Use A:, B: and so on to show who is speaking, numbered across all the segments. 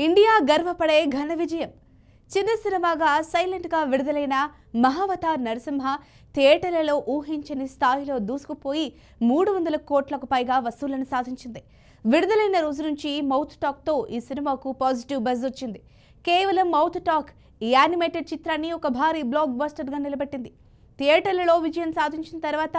A: India గర్వపడే ఘన విజయం. చిన్న సినిమాగా సైలెంట్గా విడుదలైన మహావతార్ నరసింహ థియేటర్లలో ఊహించని స్థాయిలో దూసుకుపోయి 300 కోట్లకు పైగా వసూళ్లను సాధించింది. విడుదలైన రోజు నుంచి మౌత్ టాక్తో ఈ సినిమాకు పాజిటివ్ బజ్ వచ్చింది. కేవలం మౌత్ టాక్ ఈ యానిమేటెడ్ చిత్రాన్ని ఒక భారీ బ్లాక్ బస్టర్గా నిలబెట్టింది. థియేటర్లలో విజయం సాధించిన తర్వాత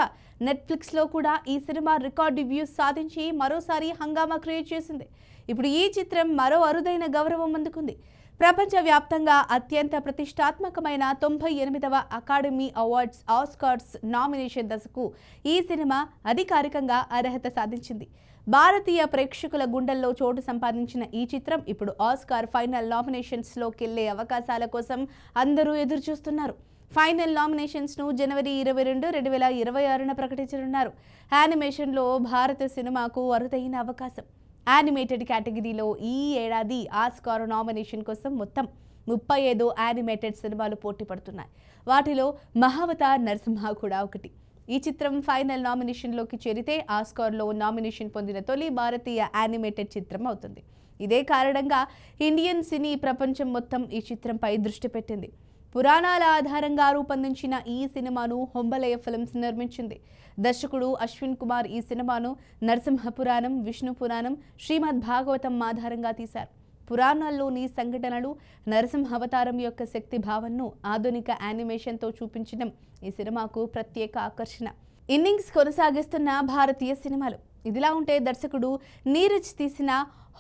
A: నెట్ఫ్లిక్స్లో కూడా ఈ సినిమా రికార్డు వ్యూస్ సాధించి మరోసారి హంగామా క్రియేట్ చేసింది. ఇప్పుడు ఈ చిత్రం మరో అరుదైన గౌరవం అందుకుంది. ప్రపంచవ్యాప్తంగా అత్యంత ప్రతిష్టాత్మకమైన 98వ అకాడమీ అవార్డ్స్ ఆస్కార్స్ నామినేషన్ దశకు ఈ సినిమా అధికారికంగా అర్హత సాధించింది. భారతీయ ప్రేక్షకుల గుండెల్లో చోటు సంపాదించిన ఈ చిత్రం ఇప్పుడు ఆస్కార్ ఫైనల్ నామినేషన్స్లోకెళ్లే అవకాశాల కోసం అందరూ ఎదురుచూస్తున్నారు. ఫైనల్ నామినేషన్స్ను జనవరి 22, 2026న ప్రకటించనున్నారు. యానిమేషన్లో భారత సినిమాకు అరుదైన అవకాశం. యానిమేటెడ్ కేటగిరీలో ఈ ఏడాది ఆస్కార్ నామినేషన్ కోసం మొత్తం 35 యానిమేటెడ్ సినిమాలు పోటీ పడుతున్నాయి. వాటిలో మహావతార్ నరసింహ కూడా ఒకటి. ఈ చిత్రం ఫైనల్ నామినేషన్లోకి చేరితే ఆస్కార్లో నామినేషన్ పొందిన తొలి భారతీయ యానిమేటెడ్ చిత్రం అవుతుంది. ఇదే కారణంగా ఇండియన్ సినీ ప్రపంచం మొత్తం ఈ చిత్రంపై దృష్టి పెట్టింది. పురాణాల ఆధారంగా రూపొందించిన ఈ సినిమాను హొంబలయ ఫిల్మ్స్ నిర్మించింది. దర్శకుడు అశ్విన్ కుమార్ ఈ సినిమాను నరసింహ పురాణం, విష్ణు పురాణం, శ్రీమద్ భాగవతం ఆధారంగా తీశారు. పురాణాల్లోని సంఘటనలు, నరసింహ అవతారం యొక్క శక్తి భావనను ఆధునిక యానిమేషన్తో చూపించడం ఈ సినిమాకు ప్రత్యేక ఆకర్షణ. ఇన్నింగ్స్ కొనసాగిస్తున్న భారతీయ సినిమాలు ఇదిలా ఉంటే, దర్శకుడు నీరజ్ తీసిన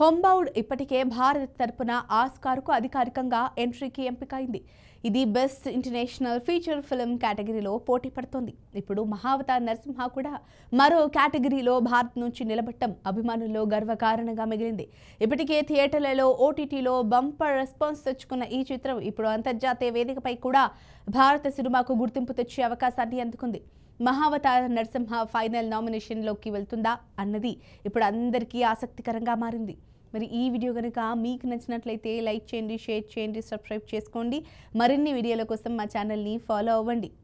A: హోంబౌడ్ ఇప్పటికే భారత్ తరపున ఆస్కార్కు అధికారికంగా ఎంట్రీకి ఎంపికైంది. ఇది బెస్ట్ ఇంటర్నేషనల్ ఫీచర్ ఫిల్మ్ కేటగిరీలో పోటీ పడుతోంది. ఇప్పుడు మహావతార్ నరసింహ కూడా మరో కేటగిరీలో భారత్ నుంచి నిలబట్టం అభిమానుల్లో గర్వకారణంగా మిగిలింది. ఇప్పటికే థియేటర్లలో, ఓటీటీలో బంపర్ రెస్పాన్స్ తెచ్చుకున్న ఈ చిత్రం ఇప్పుడు అంతర్జాతీయ వేదికపై కూడా భారత సినిమాకు గుర్తింపు తెచ్చే అవకాశాన్ని అందుకుంది. మహావతార్ నరసింహ ఫైనల్ నామినేషన్లోకి వెళ్తుందా అన్నది ఇప్పుడు అందరికీ ఆసక్తికరంగా మారింది. మరి ఈ వీడియో కనుక మీకు నచ్చినట్లయితే లైక్ చేయండి, షేర్ చేయండి, సబ్స్క్రైబ్ చేసుకోండి. మరిన్ని వీడియోల కోసం మా ఛానల్ని ఫాలో అవ్వండి.